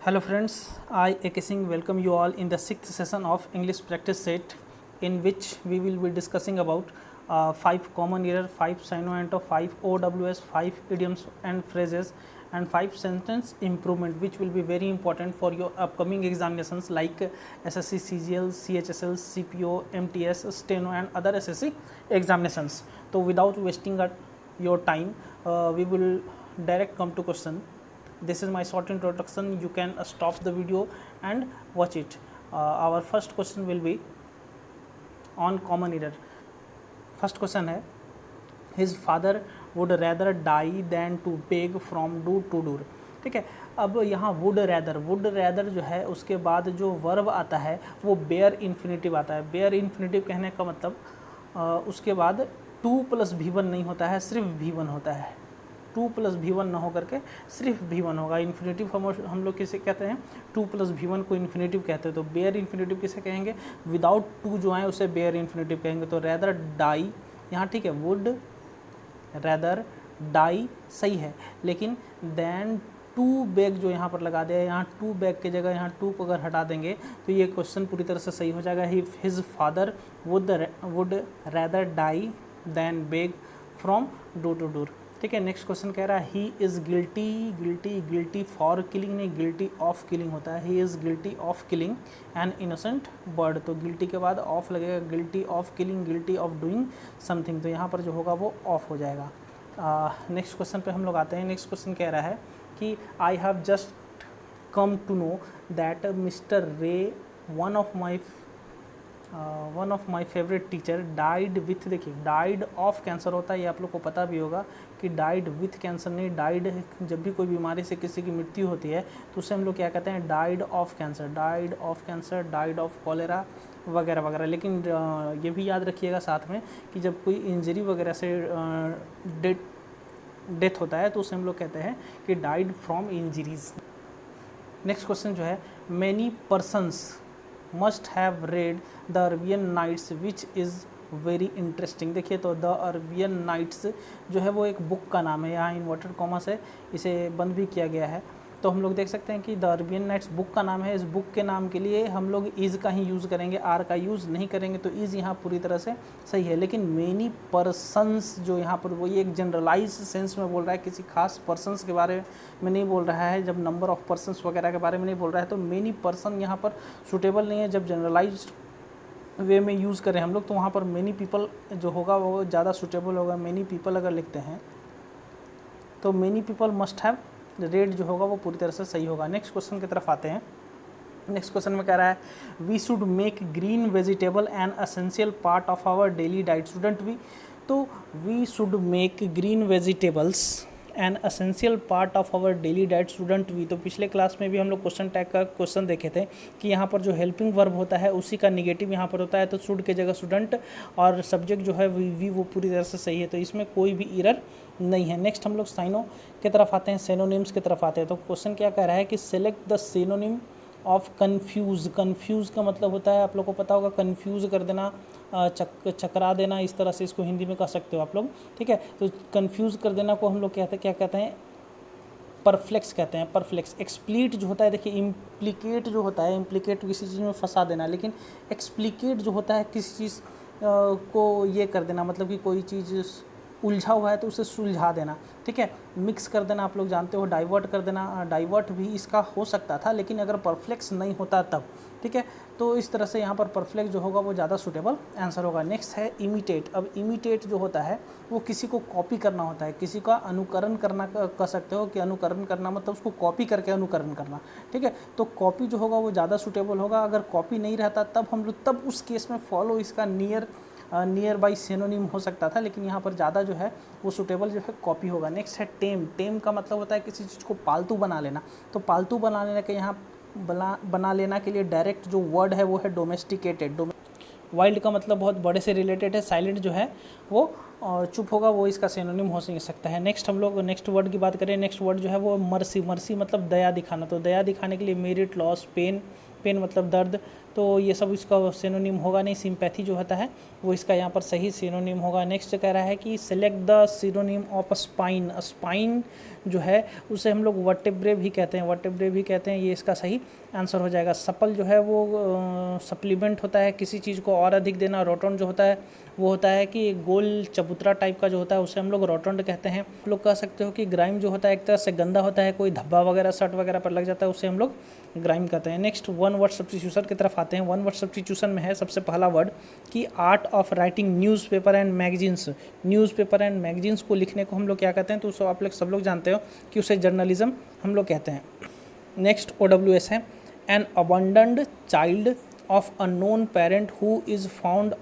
Hello friends, I A.K. Singh welcome you all in the 6th session of English practice set, in which we will be discussing about 5 common error, 5 synonym, 5 OWS, 5 idioms and phrases and 5 sentence improvement, which will be very important for your upcoming examinations like SSC, CGL, CHSL, CPO, MTS, Steno and other SSC examinations. So without wasting your time, we will direct come to question. This is my short introduction. You can stop the video and watch it. Our first question will be on common error. First question है, his father would rather die than to beg from door to door. ठीक है, अब यहाँ would rather जो है उसके बाद जो वर्ब आता है वो बेयर इन्फिनेटिव आता है. बेयर इन्फिनेटिव कहने का मतलब उसके बाद 2 + V1 नहीं होता है, सिर्फ V1 होता है. 2 + V1 ना हो करके सिर्फ V1 होगा. इन्फिनेटिव हम लोग किसे कहते हैं? 2 + V1 को इन्फिनेटिव कहते हैं. तो बेयर इन्फिनेटिव किसे कहेंगे? विदाउट 2 जो आए उसे बेयर इन्फिनेटिव कहेंगे. तो रैदर डाई यहाँ ठीक है, वुड रैदर डाई सही है, लेकिन देन टू बैग जो यहाँ पर लगा दिया है, यहाँ 2 बैग की जगह यहाँ 2 को अगर हटा देंगे तो ये क्वेश्चन पूरी तरह से सही हो जाएगा. His father would rather die than beg from door to door. ठीक है, नेक्स्ट क्वेश्चन कह रहा है he is guilty for killing नहीं, गिल्टी ऑफ किलिंग होता है. He is guilty of killing an innocent bird. तो गिल्टी के बाद ऑफ लगेगा, guilty of killing, guilty of doing something. तो यहाँ पर जो होगा वो ऑफ हो जाएगा. नेक्स्ट क्वेश्चन पे हम लोग आते हैं. नेक्स्ट क्वेश्चन कह रहा है कि I have just come to know that mister Ray one of my favourite teacher died with, देखिए डाइड ऑफ कैंसर होता है, ये आप लोग को पता भी होगा कि डाइड विथ कैंसर नहीं. डाइड जब भी कोई बीमारी से किसी की मृत्यु होती है तो उसे हम लोग क्या कहते हैं? Died of cancer, died of cholera वगैरह वगैरह. लेकिन ये भी याद रखिएगा साथ में कि जब कोई इंजरी वगैरह से डेथ होता है तो उसे हम लोग कहते हैं कि died from injuries. Next question जो है, many persons must have read the Arabian nights which is very interesting. देखिए तो द अरबियन नाइट्स जो है वो एक बुक का नाम है, यहाँ इन्वर्टेड कॉमा से इसे बंद भी किया गया है. तो हम लोग देख सकते हैं कि द अरबियन नाइट्स बुक का नाम है. इस बुक के नाम के लिए हम लोग इज़ का ही यूज़ करेंगे, आर का यूज़ नहीं करेंगे. तो इज़ यहाँ पूरी तरह से सही है. लेकिन मेनी पर्सन्स जो यहाँ पर वो ये एक जनरलाइज सेंस में बोल रहा है, किसी खास पर्सन्स के बारे में नहीं बोल रहा है. जब नंबर ऑफ पर्सन्स वगैरह के बारे में नहीं बोल रहा है तो मेनी पर्सन यहाँ पर सूटेबल नहीं है. जब जनरलाइज वे में यूज़ करें हम लोग तो वहाँ पर मेनी पीपल जो होगा वो ज़्यादा सूटेबल होगा. मेनी पीपल अगर लिखते हैं तो many people must have red जो होगा वो पूरी तरह से सही होगा. नेक्स्ट क्वेश्चन की तरफ आते हैं. नेक्स्ट क्वेश्चन में कह रहा है we should make green vegetable an essential part of our daily diet. Student तो we should make green vegetables an essential part of our daily diet. Student we तो पिछले क्लास में भी हम लोग क्वेश्चन टैग का क्वेश्चन देखे थे कि यहाँ पर जो हेल्पिंग वर्ब होता है उसी का निगेटिव यहाँ पर होता है. तो शुड के जगह स्टूडेंट और सब्जेक्ट जो है वी वो पूरी तरह से सही है. तो इसमें कोई भी एरर नहीं है. नेक्स्ट हम लोग साइनो की तरफ आते हैं, सिनोनिम्स की तरफ आते हैं. तो क्वेश्चन क्या कह रहा है कि select the synonym of confuse. Confuse का मतलब होता है, आप लोग को पता होगा, कन्फ्यूज़ कर देना, चकरा देना, इस तरह से इसको हिंदी में कह सकते हो आप लोग. ठीक है, तो कन्फ्यूज़ कर देना को हम लोग क्या कहते हैं? परफ्लेक्स कहते हैं. परफ्लेक्स. एक्सप्लीट जो होता है, देखिए इम्प्लीकेट जो होता है, इम्प्लीकेट किसी चीज़ में फंसा देना, लेकिन एक्सप्लीकेट जो होता है किसी चीज़ को ये कर देना, मतलब कि कोई चीज़ उलझा हुआ है तो उसे सुलझा देना. ठीक है, मिक्स कर देना, आप लोग जानते हो, डाइवर्ट कर देना. डाइवर्ट भी इसका हो सकता था लेकिन अगर परफ्लेक्स नहीं होता तब. ठीक है, तो इस तरह से यहाँ पर परफ्लेक्स जो होगा वो ज़्यादा सूटेबल आंसर होगा. नेक्स्ट है इमिटेट. अब इमिटेट जो होता है वो किसी को कॉपी करना होता है, किसी का अनुकरण करना कह सकते हो कि अनुकरण करना मतलब उसको कॉपी करके अनुकरण करना. ठीक है, तो कॉपी जो होगा वो ज़्यादा सूटेबल होगा. अगर कॉपी नहीं रहता तब हम लोग तब उस केस में फॉलो इसका नियर बाई सिनोनिम हो सकता था, लेकिन यहाँ पर ज़्यादा जो है वो सूटेबल जो है कॉपी होगा. नेक्स्ट है टेम. टेम का मतलब होता है किसी चीज़ को पालतू बना लेना. तो पालतू बना लेने के यहाँ बना लेना के लिए डायरेक्ट जो वर्ड है वो है डोमेस्टिकेटेड. वाइल्ड का मतलब बहुत बड़े से रिलेटेड है. साइलेंट जो है वो चुप होगा, वो इसका सिनोनिम हो सकता है. नेक्स्ट हम लोग नेक्स्ट वर्ड की बात करें. नेक्स्ट वर्ड जो है वो मर्सी. मर्सी मतलब दया दिखाना. तो दया दिखाने के लिए मेरिट, लॉस, पेन. पेन मतलब दर्द, तो ये सब इसका सिनोनिम होगा नहीं। सिंपैथी जो होता है वो इसका यहाँ पर सही सिनोनिम होगा। नेक्स्ट कह रहा है कि select the synonym of spine. Spine जो है उसे हम लोग वर्टेब्रे भी कहते हैं, वर्टेब्रे भी कहते हैं, ये इसका सही आंसर हो जाएगा। सपल जो है वो सप्लीमेंट होता है, किसी चीज़ को और अधिक देना। रोटोंड जो होता है वो होता है कि गोल चबूतरा टाइप का जो होता है उसे हम लोग रोटोंड कहते हैं। आप लोग कह सकते हो कि ग्राइम जो होता है एक तरह से गंदा होता है, कोई धब्बा वगैरह शर्ट वगैरह पर लग जाता है, उसे हम लोग ग्राइम कहते हैं। नेक्स्ट वन वर्ड सब्स्टिट्यूशन की तरफ आते हैं। वन वर्ड सब्स्टिट्यूशन में है सबसे पहला वर्ड कि art of writing newspaper and magazines. Newspaper and magazines को लिखने को हम लोग क्या कहते हैं, तो उसको आप लोग सब लोग जानते हो कि उसे जर्नलिज्म हम लोग कहते हैं। नेक्स्ट OWS है an abandoned child of a known parent who is found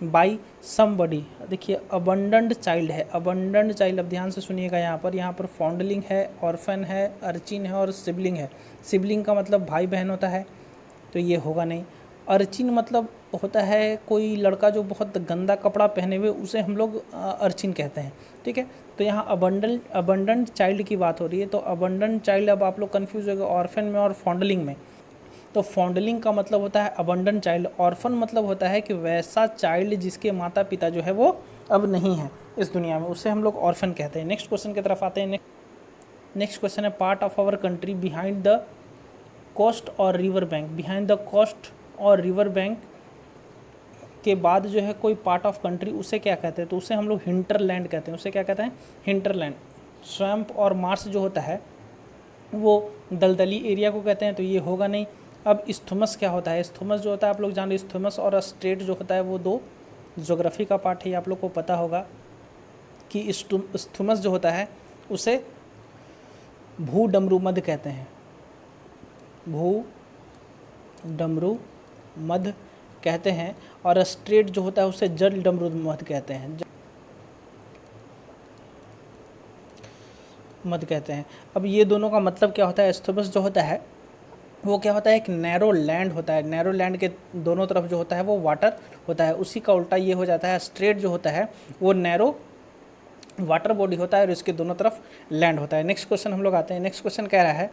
by somebody. देखिए अबंडेंट चाइल्ड है, अबंडेंट चाइल्ड, अब ध्यान से सुनिएगा। यहाँ पर फाउंडलिंग है, ऑर्फन है, अर्चिन है और सिबलिंग है। सिबलिंग का मतलब भाई बहन होता है, तो ये होगा नहीं। अर्चिन मतलब होता है कोई लड़का जो बहुत गंदा कपड़ा पहने हुए, उसे हम लोग अर्चिन कहते हैं, ठीक है। तो यहाँ अबंडेंट चाइल्ड की बात हो रही है, तो अबंडेंट चाइल्ड, अब आप लोग कन्फ्यूज हो गए ऑर्फन में और फॉन्डलिंग में। तो फॉन्डलिंग का मतलब होता है अबंडेंट चाइल्ड, ऑर्फन मतलब होता है कि वैसा चाइल्ड जिसके माता पिता जो है वो अब नहीं है इस दुनिया में, उसे हम लोग ऑर्फन कहते हैं। नेक्स्ट क्वेश्चन की तरफ आते हैं। नेक्स्ट क्वेश्चन है part of our country behind the coast और river bank. Behind the coast और रिवर बैंक के बाद जो है कोई पार्ट ऑफ कंट्री, उसे क्या कहते हैं, तो उसे हम लोग हिंटरलैंड कहते हैं। उसे क्या कहते हैं, हिंटरलैंड। स्वैम्प और मार्श जो होता है वो दलदली एरिया को कहते हैं, तो ये होगा नहीं। अब इस्थुमस क्या होता है, इस्थुमस जो होता है आप लोग जान लो, इस्थुमस और स्ट्रेट जो होता है वो दो ज्योग्राफी का पार्ट है। आप लोग को पता होगा कि इस्थुमस जो होता है उसे भू डमरू मध्य कहते हैं, भू डमरू मध्य कहते हैं, और स्ट्रेट जो होता है उसे जल डमरू मध्य कहते हैं, मध्य कहते हैं। अब ये दोनों का मतलब क्या होता है, इस्थुमस जो होता है वो क्या होता है, एक नैरो लैंड होता है, नैरो लैंड के दोनों तरफ जो होता है वो वाटर होता है। उसी का उल्टा ये हो जाता है, स्ट्रेट जो होता है वो नैरो वाटर बॉडी होता है और इसके दोनों तरफ लैंड होता है। नेक्स्ट क्वेश्चन हम लोग आते हैं। नेक्स्ट क्वेश्चन कह रहा है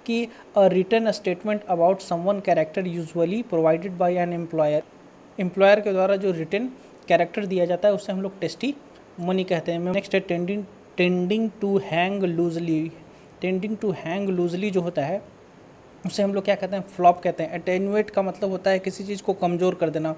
कि a written statement about someone character usually provided by an employer. Employer के द्वारा जो रिटन कैरेक्टर दिया जाता है उसे हम लोग टेस्टी मनी कहते हैं। नेक्स्ट है tending to hang loosely. Tending to hang loosely जो होता है उसे हम लोग क्या कहते हैं, फ्लॉप कहते हैं। अटेन्यूएट का मतलब होता है किसी चीज़ को कमज़ोर कर देना,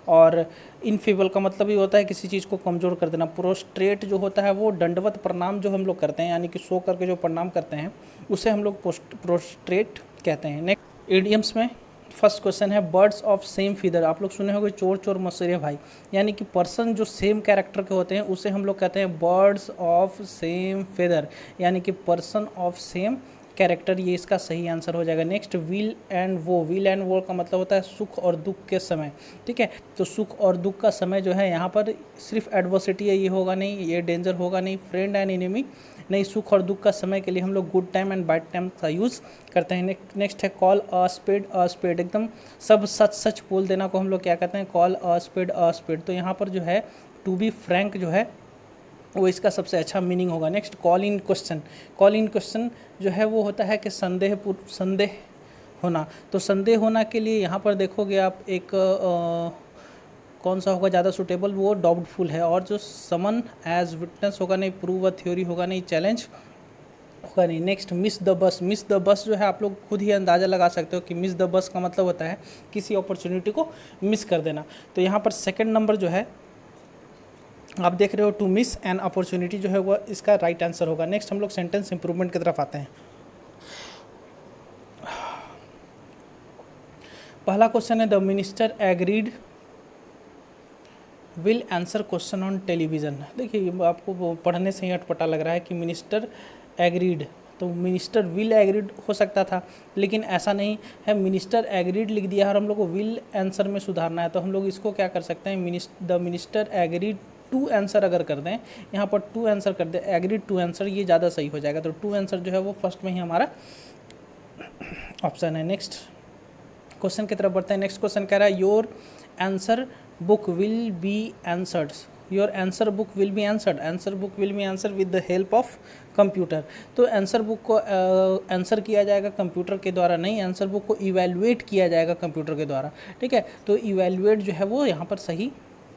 और इनफेबल का मतलब ये होता है किसी चीज़ को कमज़ोर कर देना। प्रोस्ट्रेट जो होता है वो दंडवत प्रणाम जो हम लोग करते हैं, यानी कि सो करके जो प्रणाम करते हैं उसे हम लोग प्रोस्ट्रेट कहते हैं। नेक्स्ट इडियम्स में फर्स्ट क्वेश्चन है बर्ड्स ऑफ सेम फीदर। आप लोग सुने होंगे चोर चोर मसूरे भाई, यानी कि पर्सन जो सेम कैरेक्टर के होते हैं उसे हम लोग कहते हैं बर्ड्स ऑफ सेम फेदर, यानी कि पर्सन ऑफ सेम कैरेक्टर, ये इसका सही आंसर हो जाएगा। नेक्स्ट विल एंड वो। विल एंड वो का मतलब होता है सुख और दुख के समय, ठीक है। तो सुख और दुख का समय जो है यहाँ पर सिर्फ एडवर्सिटी है, ये होगा नहीं, ये डेंजर होगा नहीं, फ्रेंड एंड एनिमी नहीं, सुख और दुख का समय के लिए हम लोग good time and bad time का यूज़ करते हैं। नेक्स्ट है कॉल अ स्पेड, एकदम सब सच सच बोल देना को हम लोग क्या कहते हैं, कॉल अ स्पेड। तो यहाँ पर जो है टू बी फ्रैंक जो है वो इसका सबसे अच्छा मीनिंग होगा। Next call in question. Call in question जो है वो होता है कि संदेह होना। तो संदेह होना के लिए यहाँ पर देखोगे आप एक कौन सा होगा ज़्यादा सुटेबल, वो डाउटफुल है। और जो समन एज विटनेस होगा नहीं, प्रूव अ थ्योरी होगा नहीं, चैलेंज होगा नहीं। Next miss the bus. Miss the bus जो है आप लोग खुद ही अंदाज़ा लगा सकते हो कि मिस द बस का मतलब होता है किसी अपॉर्चुनिटी को मिस कर देना। तो यहाँ पर सेकेंड नंबर जो है आप देख रहे हो, टू मिस एन अपॉर्चुनिटी जो है वो इसका राइट आंसर होगा। नेक्स्ट हम लोग सेंटेंस इंप्रूवमेंट की तरफ आते हैं। पहला क्वेश्चन है the minister agreed will answer question on television. देखिए आपको पढ़ने से ही अटपटा लग रहा है कि मिनिस्टर एग्रीड, तो मिनिस्टर विल एग्रीड हो सकता था, लेकिन ऐसा नहीं है। मिनिस्टर एग्रीड लिख दिया और हम लोग को विल आंसर में सुधारना है, तो हम लोग इसको क्या कर सकते हैं, the minister agreed to answer अगर कर दें, यहाँ पर टू आंसर कर दें, एग्रीड टू आंसर, ये ज़्यादा सही हो जाएगा। तो टू आंसर जो है वो फर्स्ट में ही हमारा ऑप्शन है। नेक्स्ट क्वेश्चन की तरफ बढ़ते हैं। नेक्स्ट क्वेश्चन कह रहा है your answer book will be answered. Your answer book will be answered, answer book will be answer with the help of computer. तो आंसर बुक को आंसर किया जाएगा कंप्यूटर के द्वारा नहीं, आंसर बुक को इवैल्यूएट किया जाएगा कंप्यूटर के द्वारा, ठीक है। तो इवैल्यूएट जो है वो यहाँ पर सही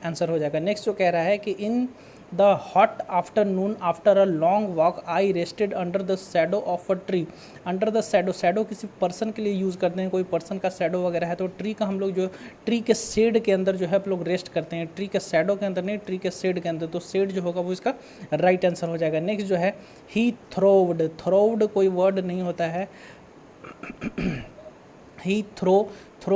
आंसर हो जाएगा। नेक्स्ट जो कह रहा है कि in the hot afternoon after a long walk I rested under the shadow of a tree. Under the shadow, shadow किसी पर्सन के लिए यूज़ करते हैं, कोई पर्सन का शैडो वगैरह है तो ट्री का हम लोग जो ट्री के शेड के अंदर जो है आप लोग रेस्ट करते हैं, ट्री के शैडो के अंदर नहीं, ट्री के शेड के अंदर। तो शेड जो होगा वो इसका राइट आंसर हो जाएगा। नेक्स्ट जो है ही थ्रोव्ड, थ्रोव्ड कोई वर्ड नहीं होता है, ही थ्रो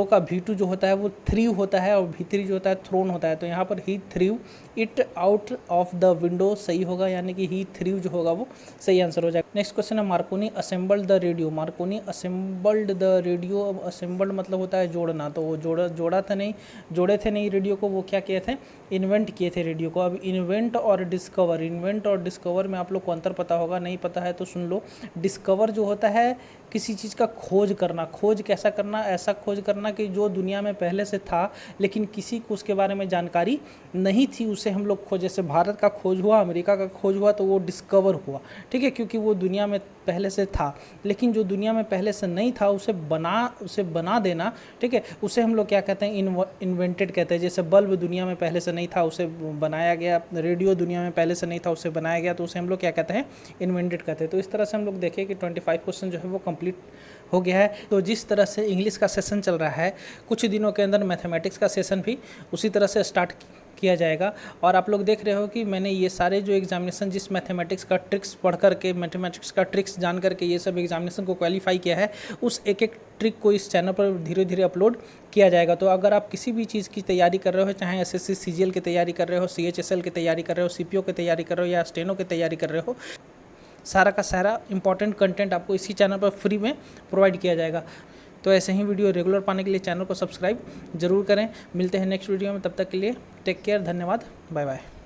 का V2 जो होता है वो थ्रीव होता है और V3 जो होता है थ्रोन होता है। तो यहाँ पर ही throw it out of the window सही होगा, यानी कि ही थ्रीव जो होगा वो सही आंसर हो जाएगा। नेक्स्ट क्वेश्चन है Markovnikov assembled the radio, Markovnikov assembled the radio. अब असेंबल्ड मतलब होता है जोड़ना, तो वो जोड़े थे नहीं रेडियो को, वो क्या किए थे, इन्वेंट किए थे रेडियो को। अब इन्वेंट और डिस्कवर, इन्वेंट और डिस्कवर में आप लोग को अंतर पता होगा, नहीं पता है तो सुन लो। डिस्कवर जो होता है किसी चीज़ का खोज करना, खोज कैसा करना, ऐसा खोज करना कि जो दुनिया में पहले से था लेकिन किसी को उसके बारे में जानकारी नहीं थी, उसे हम लोग खोज, जैसे भारत का खोज हुआ, अमेरिका का खोज हुआ तो वो डिस्कवर हुआ, ठीक है, क्योंकि वो दुनिया में पहले से था। लेकिन जो दुनिया में पहले से नहीं था उसे बना देना, ठीक है, उसे हम लोग क्या कहते हैं, इन्वेंटेड कहते हैं। जैसे बल्ब दुनिया में पहले से नहीं था उसे बनाया गया, रेडियो दुनिया में पहले से नहीं था उसे बनाया गया, तो उसे हम लोग क्या कहते हैं, इन्वेंटेड कहते हैं। तो इस तरह से हम लोग देखें कि 25 क्वेश्चन जो है वो कंप्लीट हो गया है। तो जिस तरह से इंग्लिश का सेशन चल रहा है, कुछ दिनों के अंदर मैथमेटिक्स का सेशन भी उसी तरह से स्टार्ट किया जाएगा। और आप लोग देख रहे हो कि मैंने ये सारे जो एग्जामिनेशन, जिस मैथमेटिक्स का ट्रिक्स पढ़ करके, मैथमेटिक्स का ट्रिक्स जान करके ये सब एग्जामिनेशन को क्वालिफाई किया है, उस एक एक ट्रिक को इस चैनल पर धीरे धीरे अपलोड किया जाएगा। तो अगर आप किसी भी चीज़ की तैयारी कर रहे हो, चाहे SSC CGL की तैयारी कर रहे हो, CHSL की तैयारी कर रहे हो, CPO की तैयारी कर रहे हो या स्टेनो की तैयारी कर रहे हो, सारा का सारा इंपॉर्टेंट कंटेंट आपको इसी चैनल पर फ्री में प्रोवाइड किया जाएगा। तो ऐसे ही वीडियो रेगुलर पाने के लिए चैनल को सब्सक्राइब जरूर करें। मिलते हैं नेक्स्ट वीडियो में, तब तक के लिए टेक केयर, धन्यवाद, बाय बाय।